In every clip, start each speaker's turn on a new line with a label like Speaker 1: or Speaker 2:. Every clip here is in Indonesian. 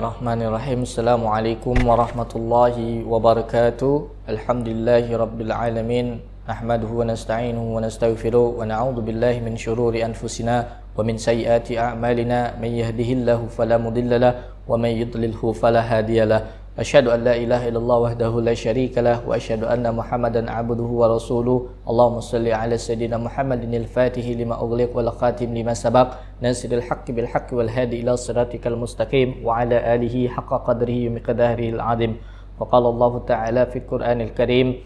Speaker 1: Bismillahirrahmanirrahim. Assalamualaikum warahmatullahi wabarakatuh. Alhamdulillahi rabbil alamin. Nahmaduhu wa nasta'inuhu wa nastaghfiruh wa na'udzu billahi min syururi anfusina wa min sayyiati a'malina. May yahdihillahu fala mudilla lahu wa may yudlilhu fala hadiyalah. Asyhadu an la ilaha illallah wahdahu la syarikalah wa asyhadu anna Muhammadan abduhu wa rasuluh. Allahumma shalli ala sayyidina Muhammadin al-Fatihi lima ughliq wal khatim lima sabaq nasiril haqqi bil haqqi wal hadi ila siratikal mustaqim wa ala alihi haqqa qadrihi wa miqdarihi al-azim. Wa qala Allah ta'ala fil Qur'anil Karim,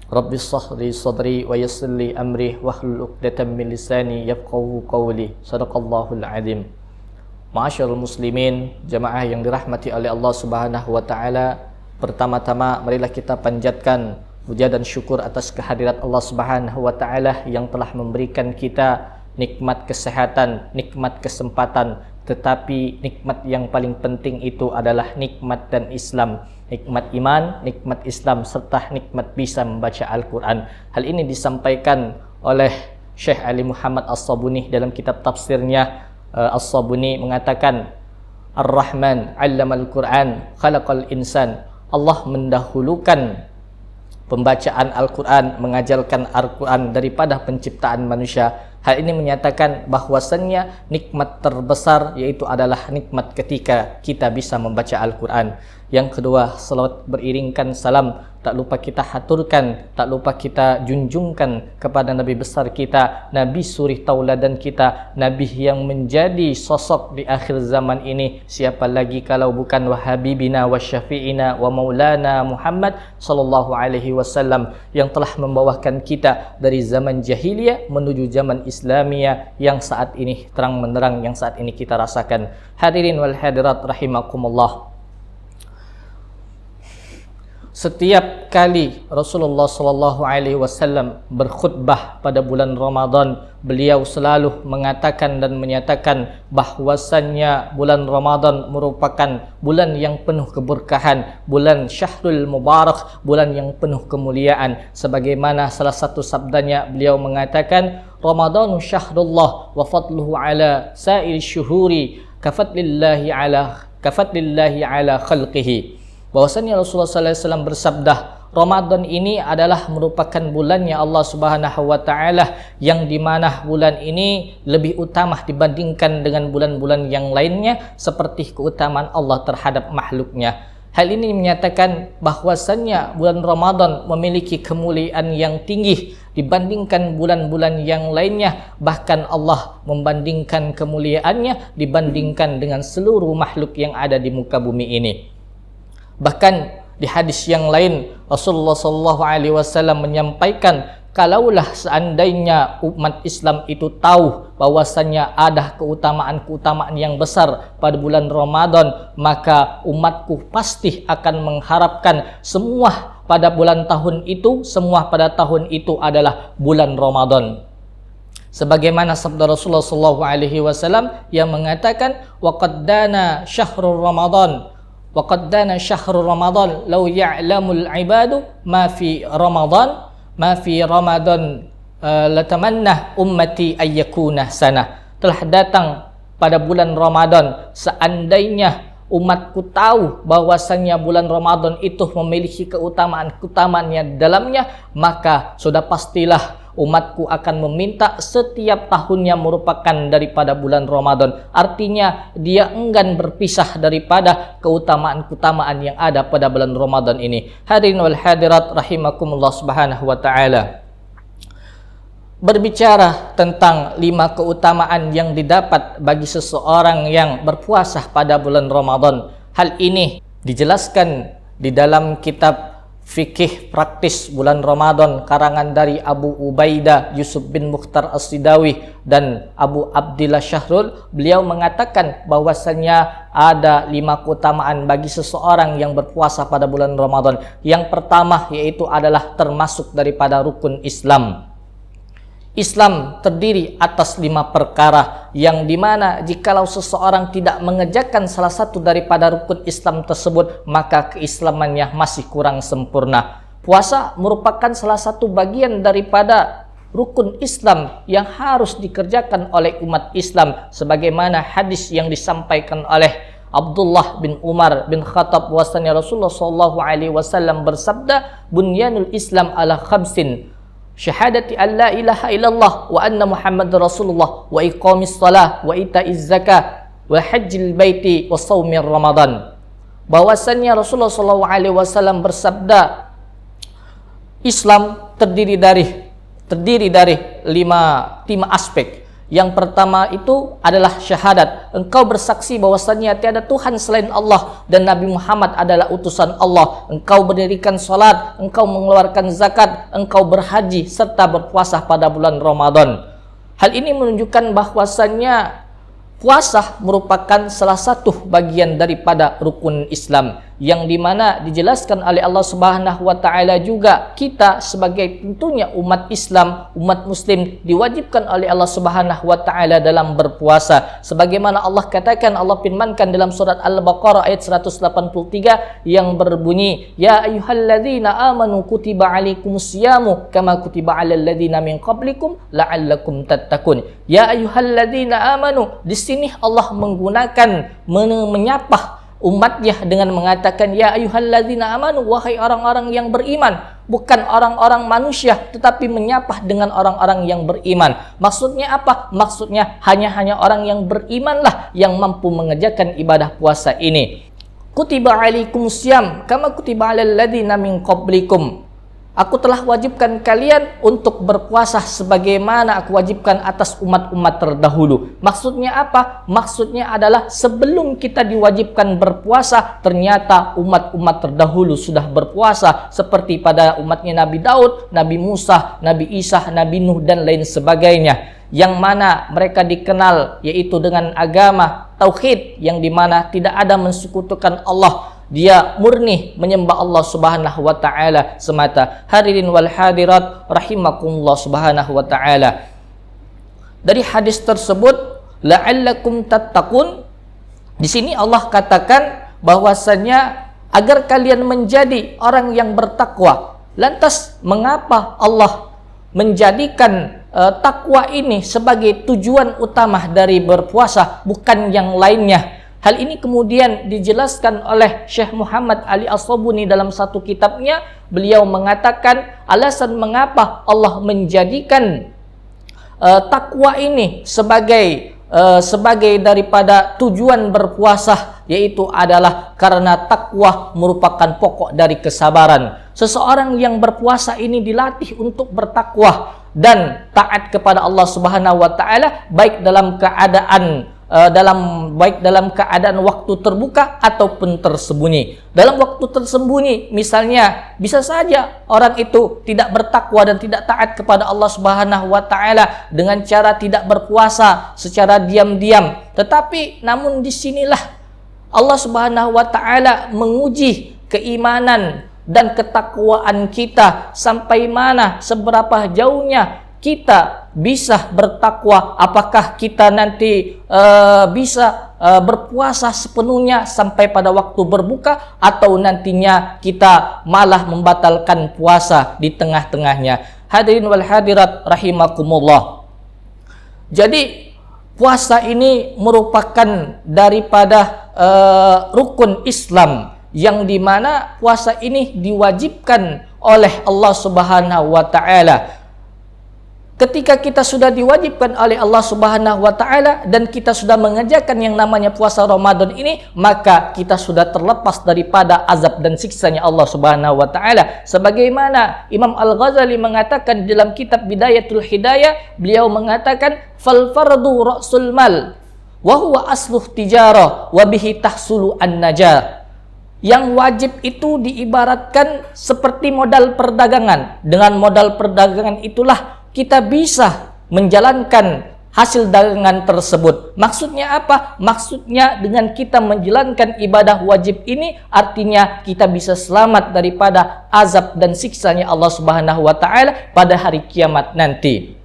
Speaker 1: Rabbi shrah li sadri wa yassir li amri wahlul 'uqdatam min lisani yafqahu qawli. Shadaqallahul azim. Ma'asyiral muslimin, jamaah yang dirahmati oleh Allah Subhanahu wa taala, pertama-tama marilah kita panjatkan puja dan syukur atas kehadirat Allah Subhanahu wa taala yang telah memberikan kita nikmat kesehatan, nikmat kesempatan, tetapi nikmat yang paling penting itu adalah nikmat dan Islam, nikmat iman, nikmat Islam serta nikmat bisa membaca Al-Qur'an. Hal ini disampaikan oleh Syekh Ali Muhammad As-Sabuni dalam kitab tafsirnya. As-Sabuni mengatakan, Ar-Rahman 'allamal Qur'an khalaqal insan. Allah mendahulukan pembacaan Al-Qur'an, mengajarkan Al-Qur'an daripada penciptaan manusia. Hal ini menyatakan bahwasannya nikmat terbesar yaitu adalah nikmat ketika kita bisa membaca Al-Qur'an. Yang kedua, salawat beriringkan salam tak lupa kita haturkan, tak lupa kita junjungkan kepada Nabi besar kita, Nabi suri tauladan kita, Nabi yang menjadi sosok di akhir zaman ini. Siapa lagi kalau bukan wa habibina wa syafi'ina wa maulana Muhammad sallallahu alaihi wasallam yang telah membawakan kita dari zaman jahiliyah menuju zaman Islamiyah yang saat ini terang menerang, yang saat ini kita rasakan. Hadirin wal hadirat rahimakumullah. Setiap kali Rasulullah sallallahu alaihi wasallam berkhutbah pada bulan Ramadan, beliau selalu mengatakan dan menyatakan bahwasannya bulan Ramadan merupakan bulan yang penuh keberkahan, bulan Syahrul Mubarak, bulan yang penuh kemuliaan. Sebagaimana salah satu sabdanya, beliau mengatakan, Ramadanu syahrullah wa fadluhu ala sa'il syuhuri kafadlillahi ala khalqihi. Bahwasanya Rasulullah SAW bersabda, Ramadan ini adalah merupakan bulannya Allah Subhanahu wa taala, yang dimana bulan ini lebih utama dibandingkan dengan bulan-bulan yang lainnya seperti keutamaan Allah terhadap makhluknya. Hal ini menyatakan bahwasannya bulan Ramadan memiliki kemuliaan yang tinggi dibandingkan bulan-bulan yang lainnya. Bahkan Allah membandingkan kemuliaannya dibandingkan dengan seluruh makhluk yang ada di muka bumi ini. Bahkan di hadis yang lain Rasulullah SAW menyampaikan, kalaulah seandainya umat Islam itu tahu bahwasannya ada keutamaan-keutamaan yang besar pada bulan Ramadan, maka umatku pasti akan mengharapkan semua pada bulan tahun itu, semua pada tahun itu adalah bulan Ramadan. Sebagaimana sabda Rasulullah SAW yang mengatakan, waqad dana syahrul Ramadan, وَقَدْ دَانَ شَهْرُ رَمَضَانَ لَوْ يَعْلَمُ الْعِبَادُ مَا فِي رَمَضَانَ لَتَمَنَّى أُمَّتِي أَن يَكُونَ سَنَةً. Telah datang pada bulan Ramadan, seandainya umatku tahu bahwasannya bulan Ramadan itu memiliki keutamaan-keutamaan yang dalamnya, maka sudah pastilah umatku akan meminta setiap tahunnya merupakan daripada bulan Ramadan. Artinya dia enggan berpisah daripada keutamaan-keutamaan yang ada pada bulan Ramadan ini. Hadirin wal hadirat rahimakumullah subhanahu wa ta'ala. Berbicara tentang 5 keutamaan yang didapat bagi seseorang yang berpuasa pada bulan Ramadan. Hal ini dijelaskan di dalam kitab Fikih Praktis Bulan Ramadan karangan dari Abu Ubaidah Yusuf bin Mukhtar As-Sidawi dan Abu Abdillah Syahrul. Beliau mengatakan bahwasannya ada 5 keutamaan bagi seseorang yang berpuasa pada bulan Ramadan. Yang pertama yaitu adalah termasuk daripada rukun Islam. Islam terdiri atas 5 perkara yang dimana jikalau seseorang tidak mengerjakan salah satu daripada rukun Islam tersebut, maka keislamannya masih kurang sempurna. Puasa merupakan salah satu bagian daripada rukun Islam yang harus dikerjakan oleh umat Islam, sebagaimana hadis yang disampaikan oleh Abdullah bin Umar bin Khattab bahwasanya Rasulullah sallallahu alaihi wasallam bersabda, "Bunyanul Islam ala khamsin, syahadati an la ilaha illallah wa anna Muhammadar Rasulullah wa iqamis shalah wa itaiz zakah wa hajjil baiti wa shaumir Ramadan." Bahwasanya Rasulullah sallallahu alaihi wasallam bersabda, Islam terdiri dari lima aspek. Yang pertama itu adalah syahadat. Engkau bersaksi bahwasannya tiada Tuhan selain Allah dan Nabi Muhammad adalah utusan Allah. Engkau berdirikan salat, engkau mengeluarkan zakat, engkau berhaji serta berpuasa pada bulan Ramadan. Hal ini menunjukkan bahwasannya puasa merupakan salah satu bagian daripada rukun Islam, yang dimana dijelaskan oleh Allah Subhanahu wa Ta'ala juga kita sebagai tentunya umat Islam, umat Muslim diwajibkan oleh Allah Subhanahu wa Ta'ala dalam berpuasa. Sebagaimana Allah katakan, Allah firmankan dalam surat Al-Baqarah ayat 183 yang berbunyi, "Ya ayyuhalladzina amanu kutiba alaikumusyamu kama kutiba alal ladzina min qablikum la'allakum tattaqun." Ya ayyuhalladzina amanu, di sini Allah menggunakan menyapa umatnya dengan mengatakan ya ayyuhalladzina amanu, wahai orang-orang yang beriman, bukan orang-orang manusia tetapi menyapa dengan orang-orang yang beriman. Maksudnya apa? Maksudnya hanya orang yang berimanlah yang mampu mengerjakan ibadah puasa ini. Kutiba alaikumusiyam kama kutiba alal ladzina min qablikum. Aku telah wajibkan kalian untuk berpuasa sebagaimana aku wajibkan atas umat-umat terdahulu. Maksudnya apa? Maksudnya adalah sebelum kita diwajibkan berpuasa, ternyata umat-umat terdahulu sudah berpuasa. Seperti pada umatnya Nabi Daud, Nabi Musa, Nabi Isa, Nabi Nuh, dan lain sebagainya. Yang mana mereka dikenal yaitu dengan agama tauhid, yang dimana tidak ada mensekutukan Allah. Dia murni menyembah Allah Subhanahu wa Ta'ala semata. Hadirin wal hadirat rahimakumullah Subhanahu wa Ta'ala. Dari hadis tersebut, la'allakum tattaqun, di sini Allah katakan bahwasanya agar kalian menjadi orang yang bertakwa. Lantas mengapa Allah menjadikan takwa ini sebagai tujuan utama dari berpuasa, bukan yang lainnya? Hal ini kemudian dijelaskan oleh Syekh Muhammad Ali As-Sabuni dalam satu kitabnya. Beliau mengatakan alasan mengapa Allah menjadikan takwa ini sebagai daripada tujuan berpuasa, yaitu adalah karena takwa merupakan pokok dari kesabaran. Seseorang yang berpuasa ini dilatih untuk bertakwa dan taat kepada Allah Subhanahu wa Ta'ala, baik dalam keadaan waktu terbuka ataupun tersembunyi. Dalam waktu tersembunyi, misalnya bisa saja orang itu tidak bertakwa dan tidak taat kepada Allah Subhanahu wa Ta'ala dengan cara tidak berpuasa secara diam-diam. Tetapi namun disinilah Allah Subhanahu wa Ta'ala menguji keimanan dan ketakwaan kita, sampai mana, seberapa jauhnya kita bisa bertakwa. Apakah kita nanti bisa berpuasa sepenuhnya sampai pada waktu berbuka, atau nantinya kita malah membatalkan puasa di tengah-tengahnya. Hadirin wal hadirat rahimakumullah. Jadi puasa ini merupakan daripada rukun Islam, yang dimana puasa ini diwajibkan oleh Allah Subhanahu wa Ta'ala. Ketika kita sudah diwajibkan oleh Allah Subhanahu wa Ta'ala dan kita sudah mengerjakan yang namanya puasa Ramadan ini, maka kita sudah terlepas daripada azab dan siksanya Allah Subhanahu wa Ta'ala. Sebagaimana Imam Al-Ghazali mengatakan dalam kitab Bidayatul Hidayah, beliau mengatakan fal fardu ra'sul mal wa huwa asluh tijarah wa bihi tahsulu an-najah. Yang wajib itu diibaratkan seperti modal perdagangan. Dengan modal perdagangan itulah kita bisa menjalankan hasil dagangan tersebut. Maksudnya apa? Maksudnya dengan kita menjalankan ibadah wajib ini, artinya kita bisa selamat daripada azab dan siksanya Allah Subhanahu wa Ta'ala pada hari kiamat nanti.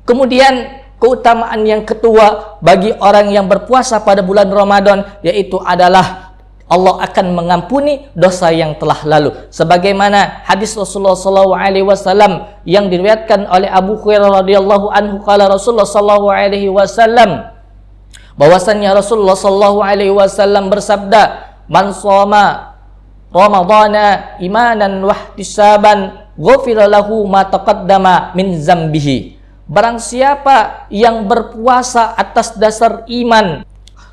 Speaker 1: Kemudian keutamaan yang kedua bagi orang yang berpuasa pada bulan Ramadan, yaitu adalah Allah akan mengampuni dosa yang telah lalu. Sebagaimana hadis Rasulullah SAW yang diriwayatkan oleh Abu Hurairah radhiyallahu anhu, qala Rasulullah SAW, bahwasannya Rasulullah sallallahu alaihi wasallam bersabda, "Man shoma Ramadhana imanan wahtisaban ghufira lahu ma taqaddama min zambihi." Barang siapa yang berpuasa atas dasar iman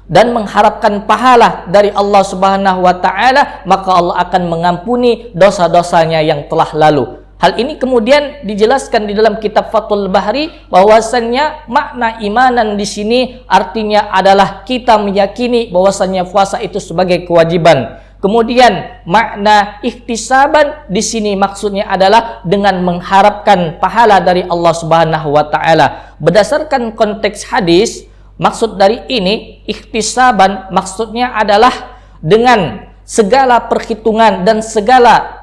Speaker 1: dan mengharapkan pahala dari Allah Subhanahu wa taala, maka Allah akan mengampuni dosa-dosanya yang telah lalu. Hal ini kemudian dijelaskan di dalam kitab Fathul Bahri, bahwasannya makna imanan di sini artinya adalah kita meyakini bahwasannya puasa itu sebagai kewajiban. Kemudian makna ihtisaban di sini maksudnya adalah dengan mengharapkan pahala dari Allah Subhanahu wa taala. Berdasarkan konteks hadis, maksud dari ini ihtisaban maksudnya adalah dengan segala perhitungan dan segala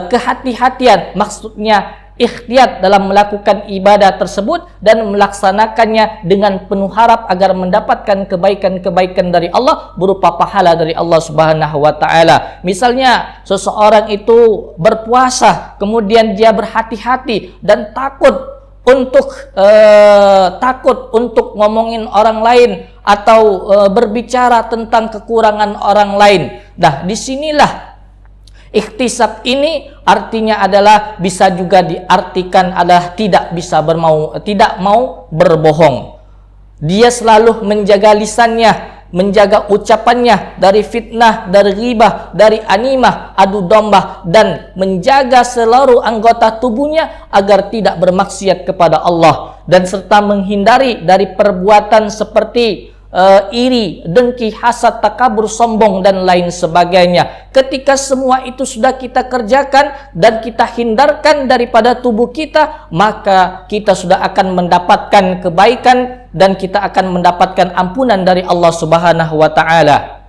Speaker 1: kehati-hatian, maksudnya ikhtiyat dalam melakukan ibadah tersebut dan melaksanakannya dengan penuh harap agar mendapatkan kebaikan-kebaikan dari Allah berupa pahala dari Allah Subhanahu wa taala. Misalnya seseorang itu berpuasa, kemudian dia berhati-hati dan takut untuk ngomongin orang lain atau berbicara tentang kekurangan orang lain. Nah, disinilah ikhtisab ini artinya adalah bisa juga diartikan adalah tidak mau berbohong. Dia selalu menjaga lisannya, menjaga ucapannya dari fitnah, dari ghibah, dari animah, adu domba, dan menjaga seluruh anggota tubuhnya agar tidak bermaksiat kepada Allah, dan serta menghindari dari perbuatan seperti iri, dengki, hasad, takabur, sombong, dan lain sebagainya. Ketika semua itu sudah kita kerjakan dan kita hindarkan daripada tubuh kita, maka kita sudah akan mendapatkan kebaikan dan kita akan mendapatkan ampunan dari Allah Subhanahu wa taala.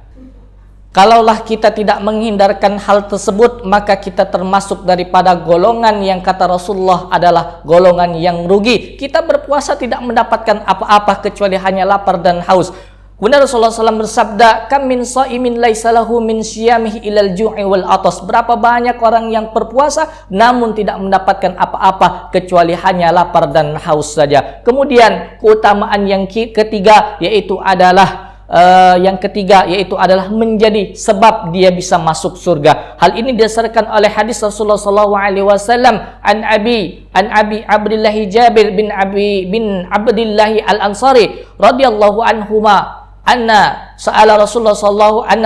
Speaker 1: Kalaulah kita tidak menghindarkan hal tersebut, maka kita termasuk daripada golongan yang kata Rasulullah adalah golongan yang rugi. Kita berpuasa tidak mendapatkan apa-apa kecuali hanya lapar dan haus. Kemudian Rasulullah SAW bersabda, "Kam min shaimin laisa lahu min syiyamihi ilal ju'i wal atas." Berapa banyak orang yang berpuasa namun tidak mendapatkan apa-apa kecuali hanya lapar dan haus saja. Kemudian keutamaan yang ketiga yaitu adalah menjadi sebab dia bisa masuk surga. Hal ini didasarkan oleh hadis Rasulullah SAW an Abi Abdillah Jabir bin Abdillah Al-Ansari radhiyallahu anhuma anna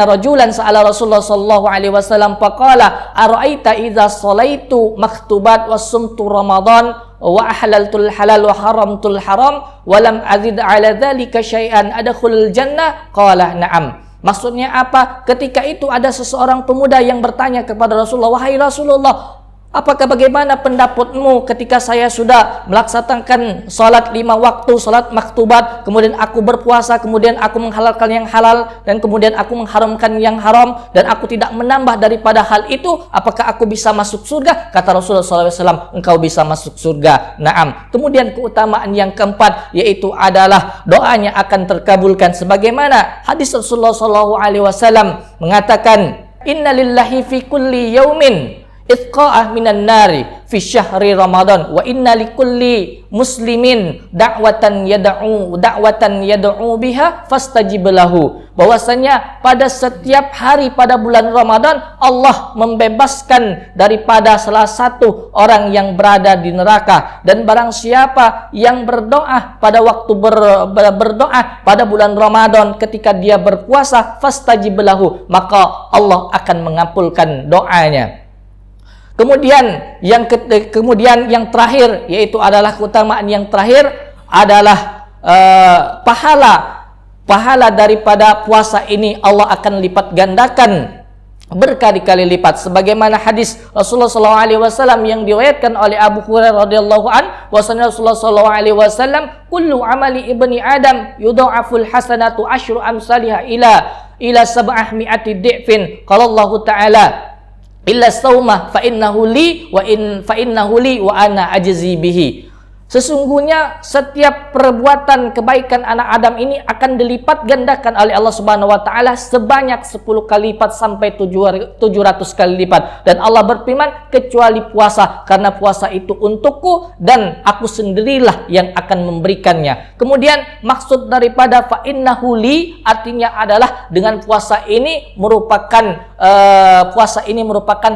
Speaker 1: rajulan sa'ala Rasulullah sallallahu alaihi wasallam faqala ara'aita idza shalaitu maktubat wa sumtu ramadan wa ahlaltul halal wa haramtul haram wa lam azid ala dzalika syai'an adkhulul jannah qala na'am. Maksudnya apa? Ketika itu ada seseorang pemuda yang bertanya kepada Rasulullah, "Wahai Rasulullah, apakah bagaimana pendapatmu ketika saya sudah melaksanakan salat 5 waktu, salat maktubat, kemudian aku berpuasa, kemudian aku menghalalkan yang halal, dan kemudian aku mengharamkan yang haram, dan aku tidak menambah daripada hal itu, apakah aku bisa masuk surga?" Kata Rasulullah SAW, "Engkau bisa masuk surga." Naam. Kemudian keutamaan yang keempat yaitu adalah doanya akan terkabulkan, sebagaimana hadis Rasulullah SAW mengatakan, "Inna lillahi fi kulli yaumin itqa'ah minan nari fi syahri Ramadan wa inna likulli muslimin da'watan yad'u biha fastajib lahu." Bahwasanya pada setiap hari pada bulan Ramadan Allah membebaskan daripada salah satu orang yang berada di neraka, dan barang siapa yang berdoa pada waktu berdoa pada bulan Ramadan ketika dia berpuasa fastajib lahu, maka Allah akan mengabulkan doanya. Kemudian yang terakhir yaitu adalah keutamaan yang terakhir adalah pahala daripada puasa ini Allah akan lipat gandakan berkali-kali lipat, sebagaimana hadis Rasulullah SAW yang diriwayatkan oleh Abu Hurairah radhiyallahu an, bahwasanya Rasulullah SAW, "Kullu amali ibni Adam yudha'aful hasanatu asyru amsalha ila sab'ahmi'ati di'fin." Qala Allah Ta'ala, "Illa sauma fa innahu li wa ana ajzi bihi." Sesungguhnya setiap perbuatan kebaikan anak Adam ini akan dilipat gandakan oleh Allah Subhanahu wa taala sebanyak 10 kali lipat sampai 700 kali lipat. Dan Allah berfirman, kecuali puasa, karena puasa itu untukku dan aku sendirilah yang akan memberikannya. Kemudian maksud daripada fa innahu li artinya adalah dengan puasa ini merupakan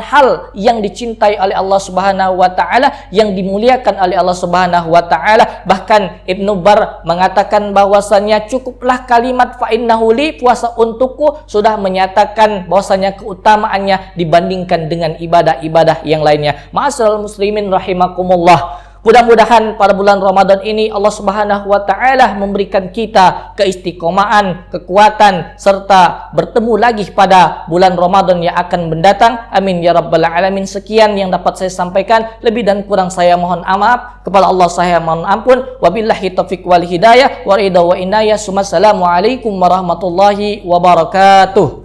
Speaker 1: hal yang dicintai oleh Allah Subhanahu wa taala, yang dimuliakan oleh Allah Subhanahu wa taala. Bahkan Ibnu Bar mengatakan bahwasanya cukuplah kalimat fa innahu li, puasa untukku, sudah menyatakan bahwasanya keutamaannya dibandingkan dengan ibadah-ibadah yang lainnya. Ma'asyiral muslimin rahimakumullah. Mudah-mudahan pada bulan Ramadan ini Allah Subhanahu wa taala memberikan kita keistiqomahan, kekuatan, serta bertemu lagi pada bulan Ramadan yang akan mendatang. Amin ya rabbal alamin. Sekian yang dapat saya sampaikan, lebih dan kurang saya mohon maaf. Kepada Allah saya mohon ampun. Wabillahi taufiq wal hidayah wa ridha wa inayah. Assalamualaikum warahmatullahi wabarakatuh.